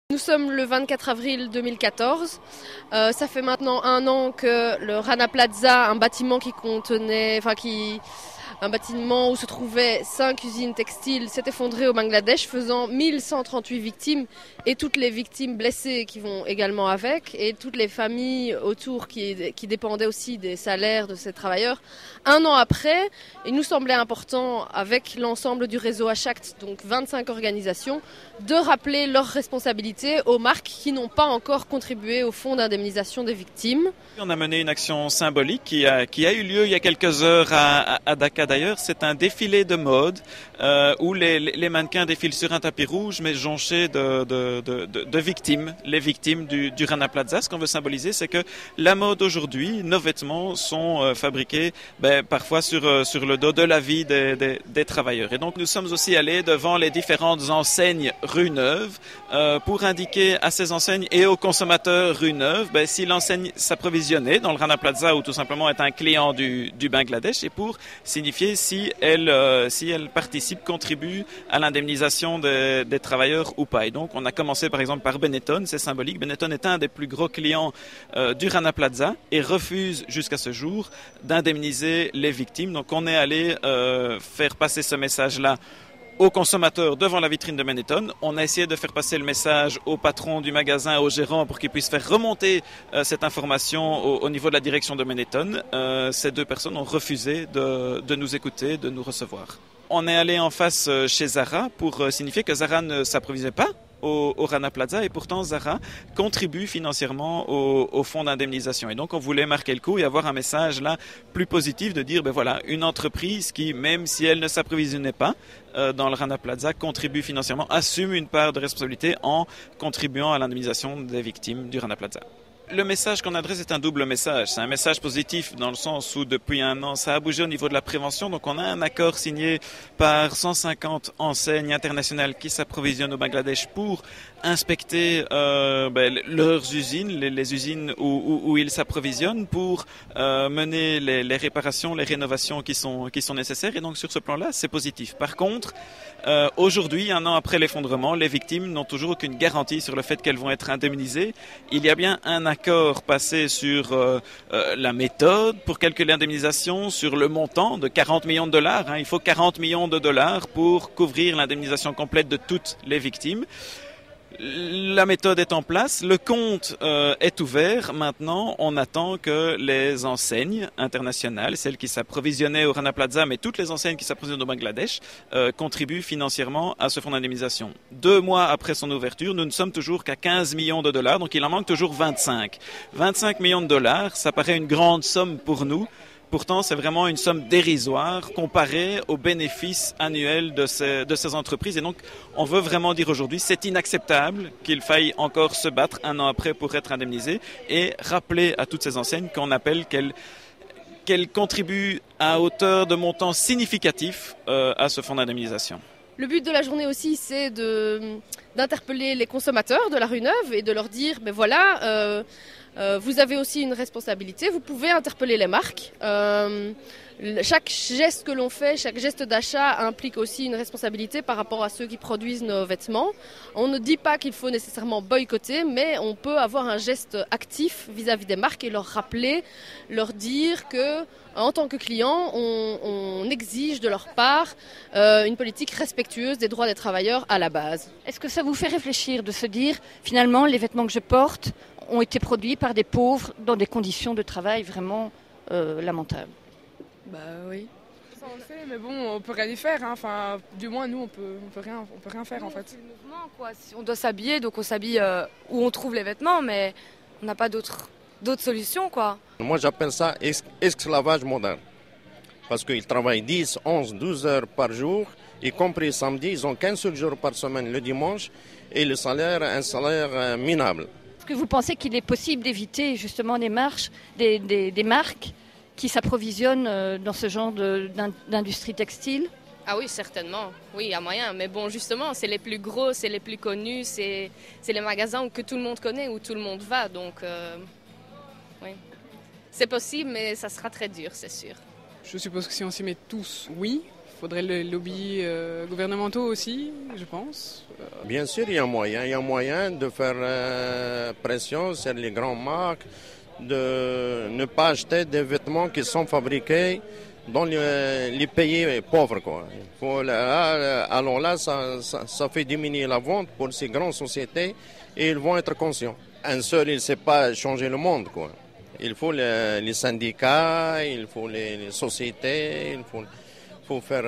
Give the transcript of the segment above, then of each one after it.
Nous sommes le 24 avril 2014. Ça fait maintenant 1 an que le Rana Plaza, un bâtiment où se trouvaient 5 usines textiles, s'est effondré au Bangladesh, faisant 1138 victimes et toutes les victimes blessées qui vont également avec et toutes les familles autour qui dépendaient aussi des salaires de ces travailleurs. 1 an après, il nous semblait important, avec l'ensemble du réseau HACT, donc 25 organisations, de rappeler leurs responsabilités aux marques qui n'ont pas encore contribué au fonds d'indemnisation des victimes. On a mené une action symbolique qui a eu lieu il y a quelques heures à Dakar d'ailleurs. C'est un défilé de mode où les mannequins défilent sur un tapis rouge mais jonchés de victimes, les victimes du Rana Plaza. Ce qu'on veut symboliser, c'est que la mode aujourd'hui, nos vêtements sont fabriqués parfois sur le dos de la vie des travailleurs. Et donc nous sommes aussi allés devant les différentes enseignes Rue Neuve pour indiquer à ces enseignes et aux consommateurs Rue Neuve si l'enseigne s'approvisionnait dans le Rana Plaza ou tout simplement est un client du Bangladesh, et pour signifier si elle participe, contribue à l'indemnisation des travailleurs ou pas. Et donc on a commencé par exemple par Benetton, c'est symbolique. Benetton est un des plus gros clients du Rana Plaza et refuse jusqu'à ce jour d'indemniser les victimes. Donc on est allé faire passer ce message-là aux consommateurs devant la vitrine de Benetton. On a essayé de faire passer le message au patron du magasin, au gérant, pour qu'ils puissent faire remonter cette information au niveau de la direction de Benetton. Ces deux personnes ont refusé de nous écouter, de nous recevoir. On est allé en face chez Zara pour signifier que Zara ne s'approvisionnait pas au Rana Plaza, et pourtant Zara contribue financièrement au fonds d'indemnisation. Et donc on voulait marquer le coup et avoir un message là plus positif, de dire voilà, une entreprise qui, même si elle ne s'approvisionnait pas dans le Rana Plaza, contribue financièrement, assume une part de responsabilité en contribuant à l'indemnisation des victimes du Rana Plaza. Le message qu'on adresse est un double message. C'est un message positif dans le sens où depuis 1 an, ça a bougé au niveau de la prévention. Donc on a un accord signé par 150 enseignes internationales qui s'approvisionnent au Bangladesh pour inspecter leurs usines, les usines où ils s'approvisionnent, pour mener les réparations, les rénovations qui sont nécessaires. Et donc sur ce plan-là, c'est positif. Par contre, aujourd'hui, 1 an après l'effondrement, les victimes n'ont toujours aucune garantie sur le fait qu'elles vont être indemnisées. Il y a bien un accord passé sur la méthode pour calculer l'indemnisation, sur le montant de 40 millions de dollars. Il faut 40 millions de dollars pour couvrir l'indemnisation complète de toutes les victimes. La méthode est en place, le compte est ouvert. Maintenant, on attend que les enseignes internationales, celles qui s'approvisionnaient au Rana Plaza, mais toutes les enseignes qui s'approvisionnent au Bangladesh, contribuent financièrement à ce fonds d'indemnisation. 2 mois après son ouverture, nous ne sommes toujours qu'à 15 millions de dollars, donc il en manque toujours 25. 25 millions de dollars, ça paraît une grande somme pour nous. Pourtant, c'est vraiment une somme dérisoire comparée aux bénéfices annuels de ces entreprises. Et donc, on veut vraiment dire aujourd'hui, c'est inacceptable qu'il faille encore se battre 1 an après pour être indemnisé, et rappeler à toutes ces enseignes qu'on appelle qu'elles contribuent à hauteur de montants significatifs à ce fonds d'indemnisation. Le but de la journée aussi, c'est d'interpeller les consommateurs de la rue Neuve et de leur dire, vous avez aussi une responsabilité, vous pouvez interpeller les marques. Chaque geste que l'on fait, chaque geste d'achat implique aussi une responsabilité par rapport à ceux qui produisent nos vêtements. On ne dit pas qu'il faut nécessairement boycotter, mais on peut avoir un geste actif vis-à-vis des marques et leur rappeler, leur dire que, en tant que client, on exige de leur part une politique respectueuse des droits des travailleurs à la base. Est-ce que ça vous fait réfléchir de se dire, finalement, les vêtements que je porte ont été produits par des pauvres dans des conditions de travail vraiment lamentables? Oui. Ça on le fait, mais bon, on peut rien y faire. Enfin, du moins nous, on peut rien faire en fait. C'est le mouvement, quoi. On doit s'habiller, donc on s'habille où on trouve les vêtements, mais on n'a pas d'autres solutions, quoi. Moi, j'appelle ça esclavage moderne. Parce qu'ils travaillent 10, 11, 12 heures par jour, y compris samedi. Ils n'ont qu'un seul jour par semaine, le dimanche, et le salaire, un salaire minable. Est-ce que vous pensez qu'il est possible d'éviter justement des marques qui s'approvisionnent dans ce genre d'industrie textile? Ah oui, certainement. Oui, il y a moyen. Mais bon, justement, c'est les plus gros, c'est les plus connus, c'est les magasins que tout le monde connaît, où tout le monde va. Donc, oui. C'est possible, mais ça sera très dur, c'est sûr. Je suppose que si on s'y met tous, oui. faudrait les lobbies gouvernementaux aussi, je pense. Bien sûr, il y a moyen de faire pression sur les grandes marques, de ne pas acheter des vêtements qui sont fabriqués dans les pays pauvres, quoi. Alors là, ça fait diminuer la vente pour ces grandes sociétés et ils vont être conscients. Un seul, il ne sait pas changer le monde, quoi. Il faut les syndicats, il faut les sociétés, il faut faire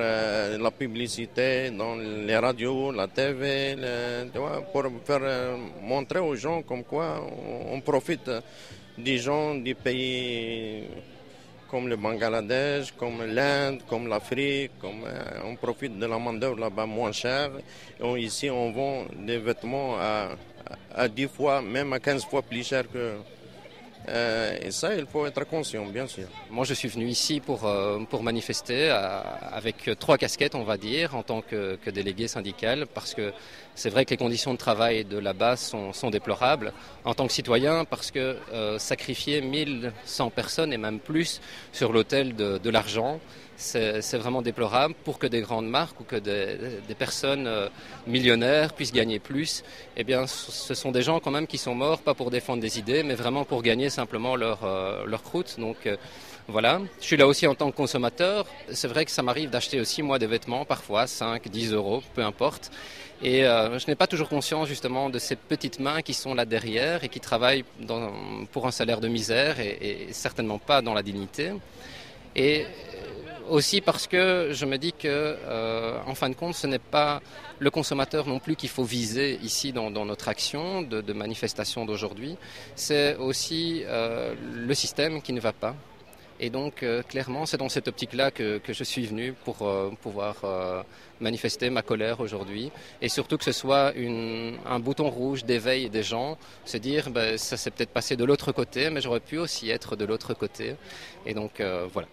la publicité dans les radios, la TV, pour faire montrer aux gens comme quoi on profite des gens des pays comme le Bangladesh, comme l'Inde, comme l'Afrique, on profite de la main-d'œuvre là-bas moins chère. Et ici, on vend des vêtements à 10 fois, même à 15 fois plus cher que... et ça, il faut être conscient, bien sûr. Moi, je suis venu ici pour manifester avec 3 casquettes, on va dire, en tant que délégué syndical, parce que c'est vrai que les conditions de travail de là-bas sont déplorables. En tant que citoyen, parce que sacrifier 1100 personnes et même plus sur l'autel de l'argent, c'est vraiment déplorable pour que des grandes marques ou que des personnes millionnaires puissent gagner plus. Eh bien, ce sont des gens quand même qui sont morts, pas pour défendre des idées, mais vraiment pour gagner simplement leur croûte. Donc voilà, je suis là aussi en tant que consommateur. C'est vrai que ça m'arrive d'acheter aussi moi des vêtements, parfois 5, 10 euros, peu importe. Et je n'ai pas toujours conscience justement de ces petites mains qui sont là derrière et qui travaillent pour un salaire de misère et certainement pas dans la dignité. Et aussi parce que je me dis que, en fin de compte, ce n'est pas le consommateur non plus qu'il faut viser ici dans notre action de manifestation d'aujourd'hui. C'est aussi le système qui ne va pas. Et donc, clairement, c'est dans cette optique-là que je suis venu pour pouvoir manifester ma colère aujourd'hui. Et surtout que ce soit un bouton rouge d'éveil des gens, se dire, ça s'est peut-être passé de l'autre côté, mais j'aurais pu aussi être de l'autre côté. Et donc, voilà.